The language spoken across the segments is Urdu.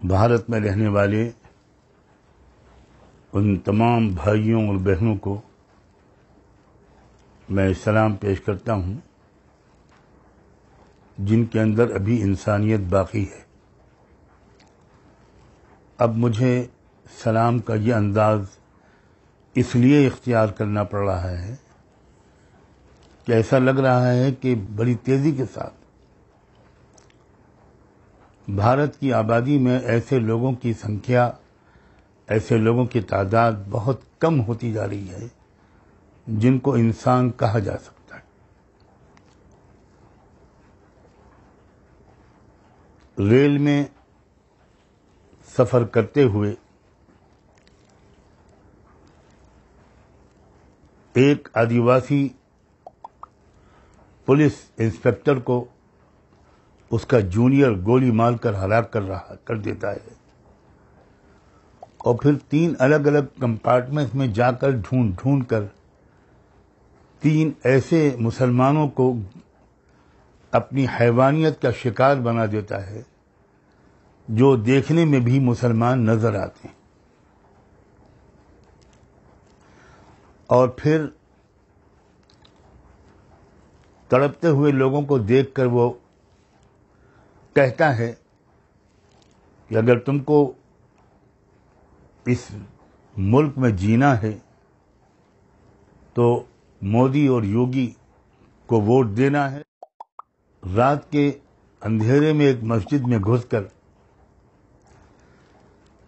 بھارت میں رہنے والے ان تمام بھائیوں اور بہنوں کو میں سلام پیش کرتا ہوں جن کے اندر ابھی انسانیت باقی ہے۔ اب مجھے سلام کا یہ انداز اس لیے اختیار کرنا پڑ رہا ہے کہ ایسا لگ رہا ہے کہ بڑی تیزی کے ساتھ بھارت کی آبادی میں ایسے لوگوں کی سنکھیا، ایسے لوگوں کی تعداد بہت کم ہوتی جا رہی ہے جن کو انسان کہا جا سکتا ہے۔ ریل میں سفر کرتے ہوئے ایک آدیواسی پولیس انسپکٹر کو اس کا جونیئر گولی مار کر ہلاک کر دیتا ہے، اور پھر 3 الگ الگ کمپارٹمنٹ میں جا کر ڈھونڈ کر 3 ایسے مسلمانوں کو اپنی حیوانیت کا شکار بنا دیتا ہے جو دیکھنے میں بھی مسلمان نظر آتے ہیں، اور پھر تڑپتے ہوئے لوگوں کو دیکھ کر وہ کہتا ہے کہ اگر تم کو اس ملک میں جینا ہے تو مودی اور یوگی کو ووٹ دینا ہے۔ رات کے اندھیرے میں ایک مسجد میں گھس کر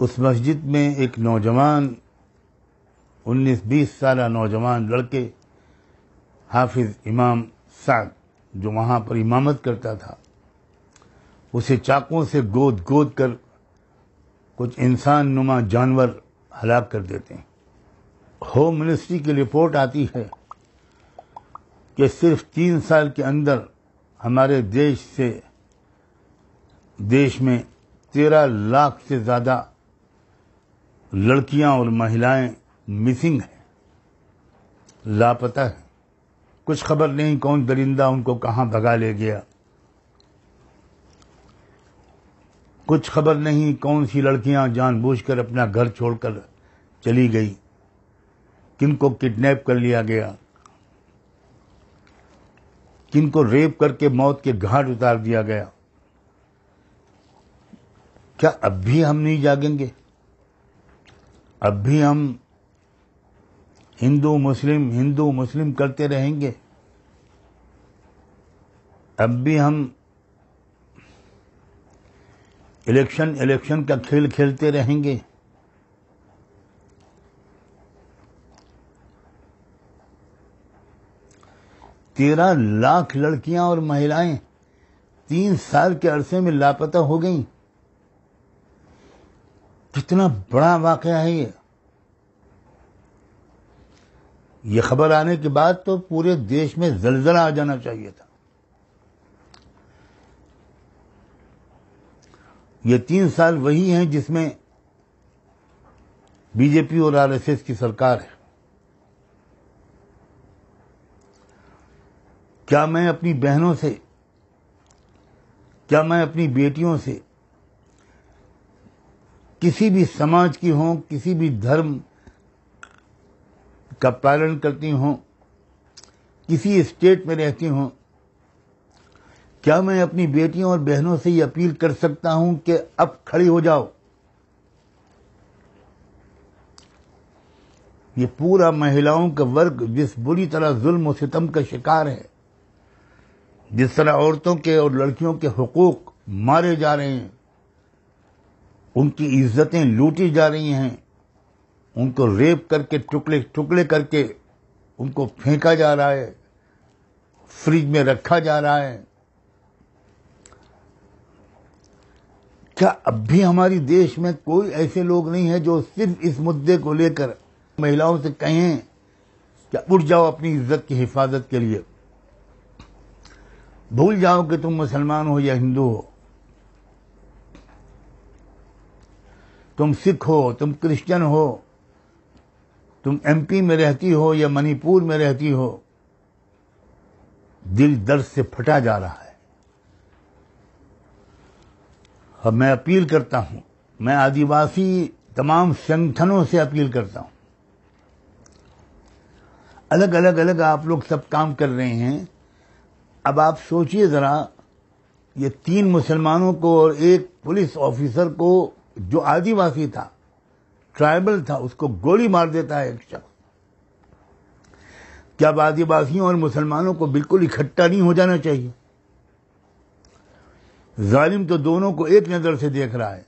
اس مسجد میں ایک نوجوان 19-20 سالہ نوجوان لڑکے حافظ امام سعد جو وہاں پر امامت کرتا تھا، اسے چاقوں سے گود کر کچھ انسان نما جانور ہلاک کر دیتے ہیں۔ ہوم منسٹری کی رپورٹ آتی ہے کہ صرف 3 سال کے اندر ہمارے دیش میں 13 لاکھ سے زیادہ لڑکیاں اور مہیلائیں مسنگ ہیں، لاپتہ ہیں۔ کچھ خبر نہیں کون درندہ ان کو کہاں بھگا لے گیا، کچھ خبر نہیں کون سی لڑکیاں جان بوجھ کر اپنا گھر چھوڑ کر چلی گئی، کن کو کڈنیپ کر لیا گیا، کن کو ریپ کر کے موت کے گھاٹ اتار دیا گیا۔ کیا اب بھی ہم نہیں جاگیں گے؟ اب بھی ہم ہندو مسلم کرتے رہیں گے؟ اب بھی ہم الیکشن کا کھیل کھیلتے رہیں گے؟ تیرہ لاکھ لڑکیاں اور مہیلائیں 3 سال کے عرصے میں لاپتہ ہو گئیں۔ کتنا بڑا واقعہ ہے یہ خبر آنے کے بعد تو پورے دیش میں زلزلہ آ جانا چاہیے تھا۔ یہ 3 سال وہی ہیں جس میں بی جے پی اور RSS کی سرکار ہے۔ کیا میں اپنی بہنوں سے، کیا میں اپنی بیٹیوں سے، کسی بھی سماج کی ہوں، کسی بھی دھرم کا پالن کرتی ہوں، کسی اسٹیٹ میں رہتی ہوں، کیا میں اپنی بیٹیوں اور بہنوں سے یہ اپیل کر سکتا ہوں کہ اب کھڑی ہو جاؤ؟ یہ پورا مہیلاؤں کا ورگ جس بری طرح ظلم و ستم کا شکار ہے، جس طرح عورتوں کے اور لڑکیوں کے حقوق مارے جا رہے ہیں، ان کی عزتیں لوٹی جا رہی ہیں، ان کو ریپ کر کے ٹکڑے کر کے ان کو پھینکا جا رہا ہے، فریج میں رکھا جا رہا ہے، کیا اب بھی ہماری دیش میں کوئی ایسے لوگ نہیں ہیں جو صرف اس مدعے کو لے کر مہیلاؤں سے کہیں کہ اٹھ جاؤ اپنی عزت کی حفاظت کے لیے، بھول جاؤ کہ تم مسلمان ہو یا ہندو ہو، تم سکھ ہو، تم کرسچن ہو، تم MP میں رہتی ہو یا منی پور میں رہتی ہو، دل درد سے پھٹا جا رہا ہے۔ اب میں اپیل کرتا ہوں میں آدیواسی تمام سنگٹھنوں سے اپیل کرتا ہوں، الگ آپ لوگ سب کام کر رہے ہیں. اب آپ سوچئے ذرا، یہ 3 مسلمانوں کو اور ایک پولیس آفیسر کو جو آدیواسی تھا، ٹرائبل تھا، اس کو گولی مار دیتا ہے ایک شخص. کیا اب آدیواسیوں اور مسلمانوں کو بالکل اکٹھا نہیں ہو جانا چاہیے؟ ظالم تو دونوں کو ایک نظر سے دیکھ رہا ہے،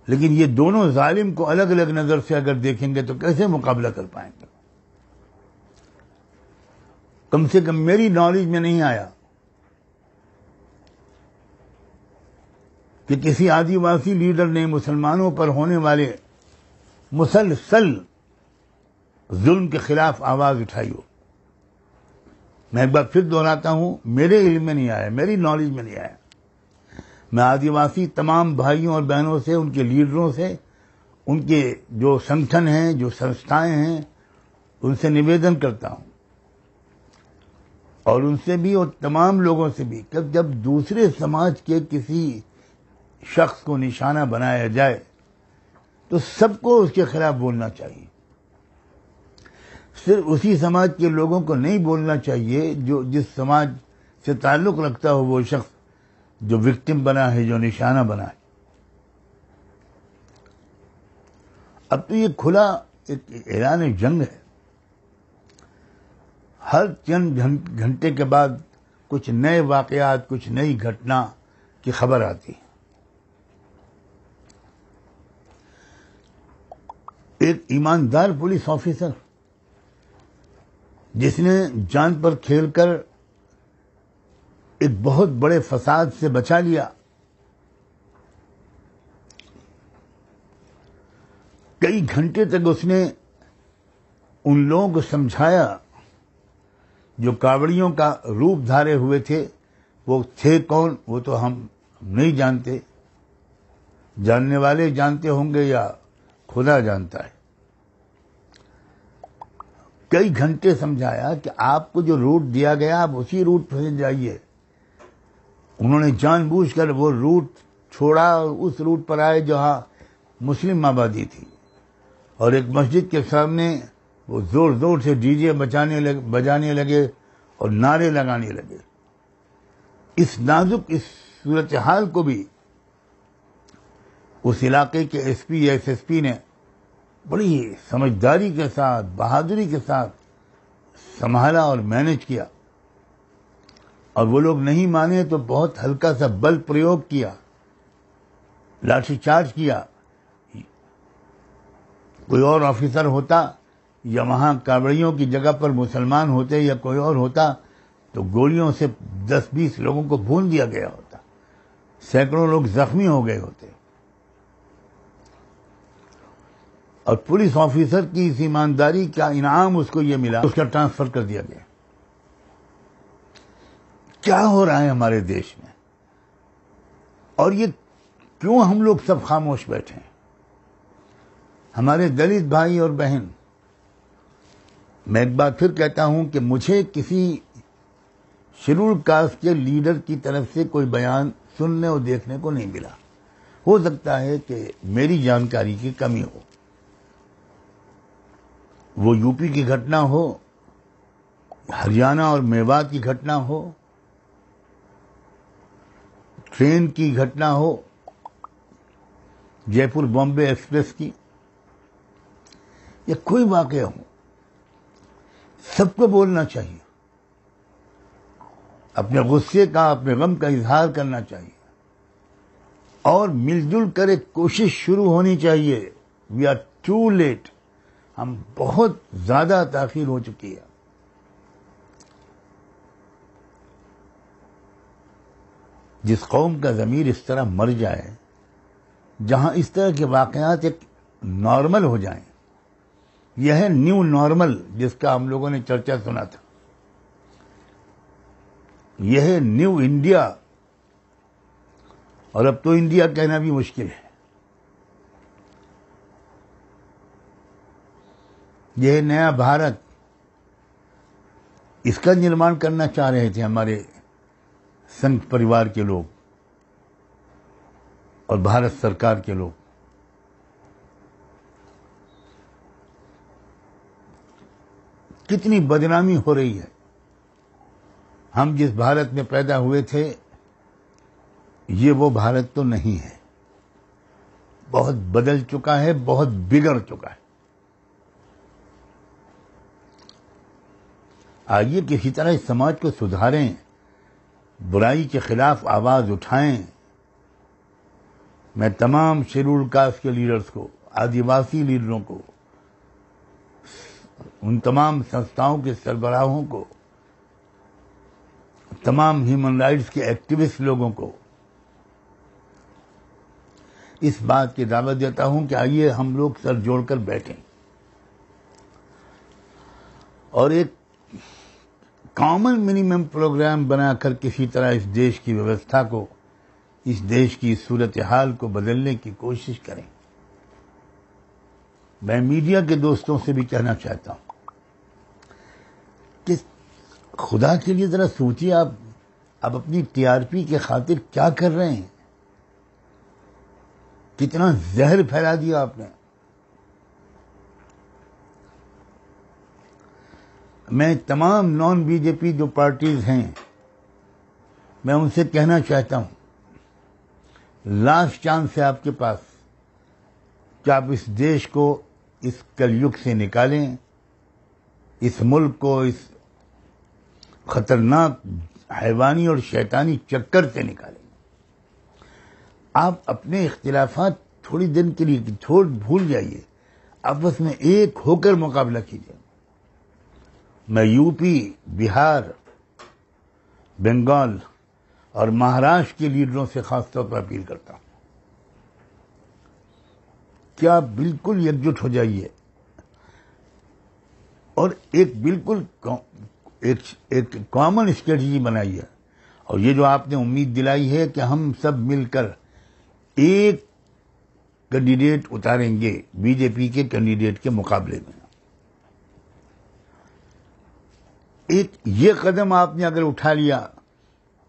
لیکن یہ دونوں ظالم کو الگ نظر سے اگر دیکھیں گے تو کیسے مقابلہ کر پائیں گے؟ کم سے کم میری نالج میں نہیں آیا کہ کسی آدیواسی لیڈر نے مسلمانوں پر ہونے والے مسلسل ظلم کے خلاف آواز اٹھائی ہو. میں ایک بار پھر دہراتا ہوں، میرے علم میں نہیں آیا، میری نالج میں نہیں آیا. میں آدیواسی تمام بھائیوں اور بہنوں سے، ان کے لیڈروں سے، ان کے جو سنگٹھن ہیں، جو سنستھائیں ہیں، ان سے نویدن کرتا ہوں، اور ان سے بھی اور تمام لوگوں سے بھی، کہ جب دوسرے سماج کے کسی شخص کو نشانہ بنایا جائے تو سب کو اس کے خلاف بولنا چاہیے. صرف اسی سماج کے لوگوں کو نہیں بولنا چاہیے جو جس سماج سے تعلق رکھتا ہو وہ شخص جو وکٹم بنا ہے، جو نشانہ بنا ہے. اب تو یہ کھلا ایک اعلان جنگ ہے. ہر چند گھنٹے کے بعد کچھ نئے واقعات، کچھ نئی گھٹنا کی خبر آتی ہے. ایک ایماندار پولیس آفیسر جس نے جان پر کھیل کر ایک بہت بڑے فساد سے بچا لیا، کئی گھنٹے تک اس نے ان لوگوں کو سمجھایا جو کاوڑیوں کا روپ دھارے ہوئے تھے. وہ تھے کون وہ تو ہم نہیں جانتے، جاننے والے جانتے ہوں گے یا خدا جانتا ہے. کئی گھنٹے سمجھایا کہ آپ کو جو روٹ دیا گیا آپ اسی روٹ پہ جائیے. انہوں نے جان بوجھ کر وہ روٹ چھوڑا اور اس روٹ پر آئے جہاں مسلم آبادی تھی، اور ایک مسجد کے سامنے وہ زور زور سے ڈی جے بجانے لگے اور نعرے لگانے لگے. اس نازک اس صورتحال کو بھی اس علاقے کے S P S S P نے بڑی سمجھداری کے ساتھ، بہادری کے ساتھ سنبھالا اور مینج کیا. اور وہ لوگ نہیں مانے تو بہت ہلکا سا بل پریوگ کیا، لاٹھی چارج کیا. کوئی اور آفیسر ہوتا یا وہاں کاوڑیوں کی جگہ پر مسلمان ہوتے یا کوئی اور ہوتا تو گولیوں سے 10-20 لوگوں کو بھون دیا گیا ہوتا، سینکڑوں لوگ زخمی ہو گئے ہوتے. اور پولیس آفیسر کی اس ایمانداری کا انعام اس کو یہ ملا، اس کا ٹرانسفر کر دیا گیا. کیا ہو رہا ہے ہمارے دیش میں؟ اور یہ کیوں ہم لوگ سب خاموش بیٹھے ہیں؟ ہمارے دلت بھائی اور بہن، میں ایک بار پھر کہتا ہوں کہ مجھے کسی شیڈول کاسٹ کے لیڈر کی طرف سے کوئی بیان سننے اور دیکھنے کو نہیں ملا. ہو سکتا ہے کہ میری جانکاری کی کمی ہو. وہ یو پی کی گھٹنا ہو، ہریانہ اور میوات کی گھٹنا ہو، ٹرین کی گھٹنا ہو، جے پور بامبے ایکسپریس کی، یا کوئی واقعہ ہو، سب کو بولنا چاہیے. اپنے غصے کا، اپنے غم کا اظہار کرنا چاہیے، اور مل جل کر ایک کوشش شروع ہونی چاہیے. We are too late. ہم بہت زیادہ تاخیر ہو چکی ہے. جس قوم کا ضمیر اس طرح مر جائے، جہاں اس طرح کے واقعات ایک نارمل ہو جائیں، یہ ہے نیو نارمل جس کا ہم لوگوں نے چرچا سنا تھا. یہ ہے نیو انڈیا، اور اب تو انڈیا کہنا بھی مشکل ہے. یہ ہے نیا بھارت. اس کا نرمان کرنا چاہ رہے تھے ہمارے سنت پریوار کے لوگ. اور بھارت سرکار کے لوگ کتنی بدنامی ہو رہی ہے. ہم جس بھارت میں پیدا ہوئے تھے یہ وہ بھارت تو نہیں ہے، بہت بدل چکا ہے، بہت بگڑ چکا ہے. آئیے کسی طرح اس سماج کو سدھاریں، برائی کے خلاف آواز اٹھائیں. میں تمام شیڈول کاسٹ کے لیڈرز کو، آدیواسی لیڈروں کو، ان تمام سنستھاؤں کے سربراہوں کو، تمام ہیومن رائٹس کے ایکٹیوسٹ لوگوں کو اس بات کی دعوت دیتا ہوں کہ آئیے ہم لوگ سر جوڑ کر بیٹھیں اور ایک کامن منیمم پروگرام بنا کر کسی طرح اس دیش کی ویوستھا کو، اس دیش کی صورتحال کو بدلنے کی کوشش کریں. میں میڈیا کے دوستوں سے بھی کہنا چاہتا ہوں کہ خدا کے لیے ذرا سوچیے، آپ اپنی ٹی آر پی کے خاطر کیا کر رہے ہیں؟ کتنا زہر پھیلا دیا آپ نے. میں تمام نان بی جے پی جو پارٹیز ہیں میں ان سے کہنا چاہتا ہوں، لاسٹ چانس ہے آپ کے پاس کہ آپ اس دیش کو اس کلیگ سے نکالیں، اس ملک کو اس خطرناک حیوانی اور شیطانی چکر سے نکالیں. آپ اپنے اختلافات تھوڑی دن کے لیے بھول جائیے، آپس میں ایک ہو کر مقابلہ کیجیے. میں یو پی، بہار، بنگال اور مہاراشٹر کے لیڈروں سے خاص طور پر اپیل کرتا ہوں کہ آپ بالکل یکجٹ ہو جائیے اور ایک کامن اسٹریٹجی بنائیے. اور یہ جو آپ نے امید دلائی ہے کہ ہم سب مل کر ایک کینڈیڈیٹ اتاریں گے بی جے پی کے کینڈیڈیٹ کے مقابلے میں، یہ قدم آپ نے اگر اٹھا لیا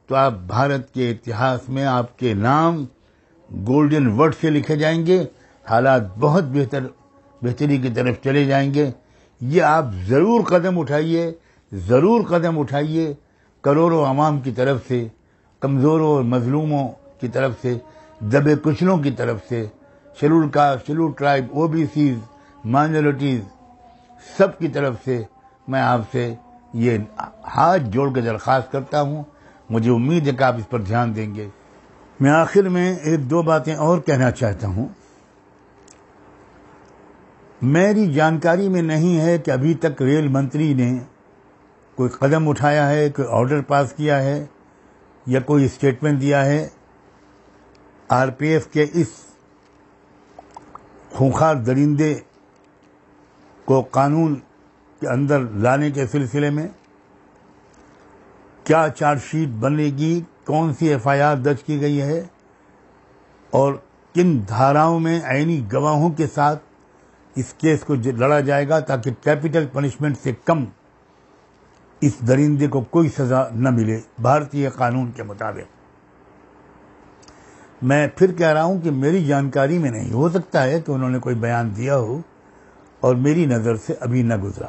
تو آپ بھارت کے اتہاس میں آپ کے نام گولڈن ورڈ سے لکھے جائیں گے. حالات بہت بہتری کی طرف چلے جائیں گے. یہ آپ ضرور قدم اٹھائیے کروڑوں عوام کی طرف سے، کمزوروں اور مظلوموں کی طرف سے، دبے کچلوں کی طرف سے، scheduled caste, scheduled tribe, O B Cs, minorities, سب کی طرف سے میں آپ سے یہ ہاتھ جوڑ کے درخواست کرتا ہوں. مجھے امید ہے کہ آپ اس پر دھیان دیں گے. میں آخر میں ایک دو باتیں اور کہنا چاہتا ہوں. میری جانکاری میں نہیں ہے کہ ابھی تک ریل منتری نے کوئی قدم اٹھایا ہے، کوئی آرڈر پاس کیا ہے یا کوئی اسٹیٹمنٹ دیا ہے آر پی ایف کے اس خونخوار درندے کو قانون کے اندر لانے کے سلسلے میں. کیا چارج شیٹ بنے گی، کون سی ایف آئی آر درج کی گئی ہے اور کن دھاراؤں میں عینی گواہوں کے ساتھ اس کیس کو لڑا جائے گا تاکہ کیپٹل پنشمنٹ سے کم اس درندے کو کوئی سزا نہ ملے بھارتی قانون کے مطابق. میں پھر کہہ رہا ہوں کہ میری جانکاری میں نہیں، ہو سکتا ہے کہ انہوں نے کوئی بیان دیا ہو اور میری نظر سے ابھی نہ گزرا.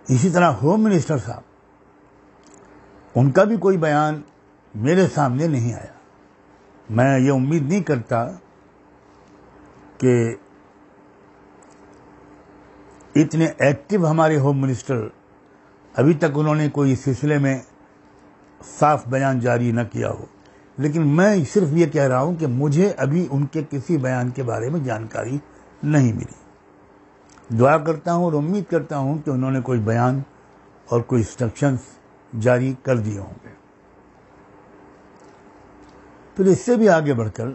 اسی طرح ہوم منسٹر صاحب، ان کا بھی کوئی بیان میرے سامنے نہیں آیا. میں یہ امید نہیں کرتا کہ اتنے ایکٹیو ہمارے ہوم منسٹر ابھی تک انہوں نے کوئی سلسلے میں صاف بیان جاری نہ کیا ہو، لیکن میں صرف یہ کہہ رہا ہوں کہ مجھے ابھی ان کے کسی بیان کے بارے میں جانکاری نہیں ملی. دعا کرتا ہوں اور امید کرتا ہوں کہ انہوں نے کوئی بیان اور کوئی انسٹرکشنز جاری کر دیے ہوں گے. پھر اس سے بھی آگے بڑھ کر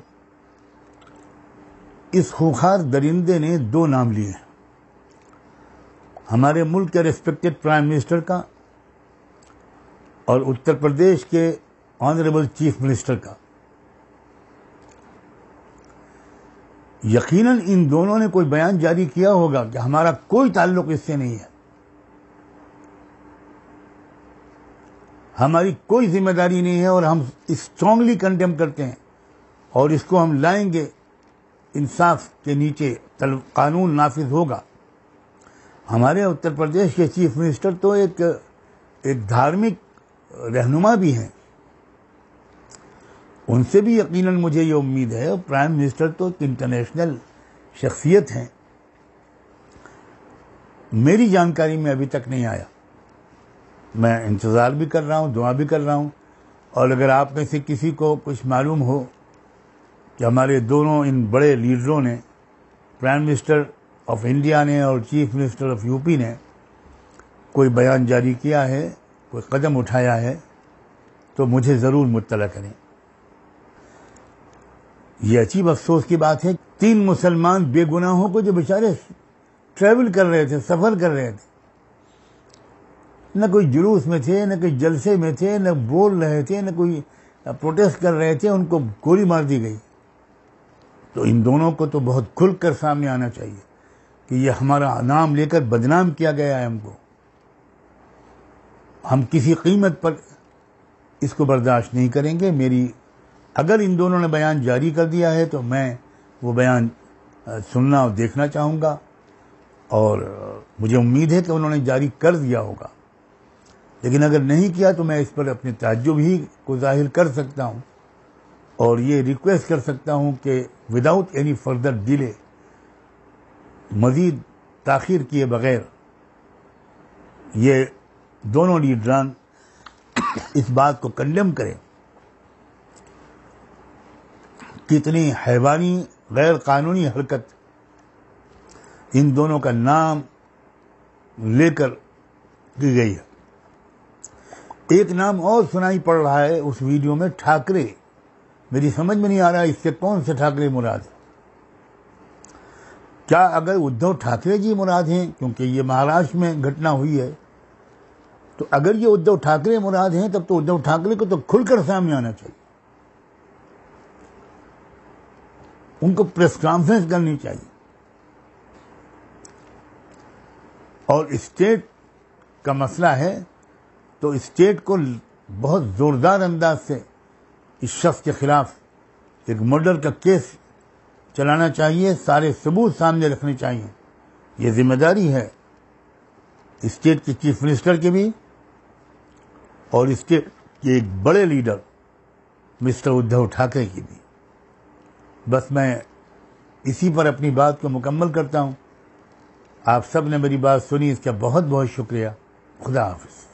اس خونخوار درندے نے دو نام لیے ہیں، ہمارے ملک کے ریسپیکٹڈ پرائم منسٹر کا اور اتر پردیش کے آنریبل چیف منسٹر کا. یقیناً ان دونوں نے کوئی بیان جاری کیا ہوگا کہ ہمارا کوئی تعلق اس سے نہیں ہے، ہماری کوئی ذمہ داری نہیں ہے اور ہم اسٹرانگلی کنڈیم کرتے ہیں اور اس کو ہم لائیں گے، انصاف کے نیچے قانون نافذ ہوگا. ہمارے اتر پردیش کے چیف منسٹر تو ایک دھارمک رہنما بھی ہیں، ان سے بھی یقیناً مجھے یہ امید ہے. پرائم منسٹر تو ایک انٹرنیشنل شخصیت ہیں. میری جانکاری میں ابھی تک نہیں آیا. میں انتظار بھی کر رہا ہوں، دعا بھی کر رہا ہوں. اور اگر آپ میں سے کسی کو کچھ معلوم ہو کہ ہمارے دونوں ان بڑے لیڈروں نے، پرائم منسٹر آف انڈیا نے اور chief minister of U P نے، کوئی بیان جاری کیا ہے، کوئی قدم اٹھایا ہے، تو مجھے ضرور مطلع کریں. یہ عجیب افسوس کی بات ہے، 3 مسلمان بے گناہوں کو جو بیچارے ٹریول کر رہے تھے، سفر کر رہے تھے، نہ کوئی جلوس میں تھے، نہ کوئی جلسے میں تھے، نہ بول رہے تھے، نہ کوئی پروٹیسٹ کر رہے تھے، ان کو گولی مار دی گئی. تو ان دونوں کو تو بہت کھل کر سامنے آنا چاہیے کہ یہ ہمارا نام لے کر بدنام کیا گیا ہے. ہم کسی قیمت پر اس کو برداشت نہیں کریں گے. اگر ان دونوں نے بیان جاری کر دیا ہے تو میں وہ بیان سننا اور دیکھنا چاہوں گا، اور مجھے امید ہے کہ انہوں نے جاری کر دیا ہوگا. لیکن اگر نہیں کیا تو میں اس پر اپنے تعجب ہی کو ظاہر کر سکتا ہوں، اور یہ ریکویسٹ کر سکتا ہوں کہ وداؤٹ اینی فردر ڈیلے، مزید تاخیر کیے بغیر، یہ دونوں لیڈران اس بات کو کنڈیم کریں. کتنی حیوانی غیر قانونی حرکت ان دونوں کا نام لے کر کی گئی ہے. ایک نام اور سنائی پڑ رہا ہے اس ویڈیو میں، ٹھاکرے. میری سمجھ میں نہیں آ رہا اس سے کون سے ٹھاکرے مراد ہے. کیا اگر ادھو ٹھاکرے جی مراد ہیں، کیونکہ یہ مہاراشٹر میں گھٹنا ہوئی ہے، تو اگر یہ ادھو ٹھاکرے مراد ہیں تب تو ادھو ٹھاکرے کو تو کھل کر سامنے آنا چاہیے. ان کو پریس کانفرنس کرنی چاہیے، اور اسٹیٹ کا مسئلہ ہے تو اسٹیٹ کو بہت زوردار انداز سے اس شخص کے خلاف ایک مرڈر کا کیس چلانا چاہیے، سارے ثبوت سامنے رکھنے چاہیے. یہ ذمہ داری ہے اسٹیٹ کے چیف منسٹر کی بھی، اور اسٹیٹ کے ایک بڑے لیڈر مسٹر ادھو ٹھاکرے کی بھی. بس میں اسی پر اپنی بات کو مکمل کرتا ہوں. آپ سب نے میری بات سنی، اس کا بہت بہت شکریہ. خدا حافظ.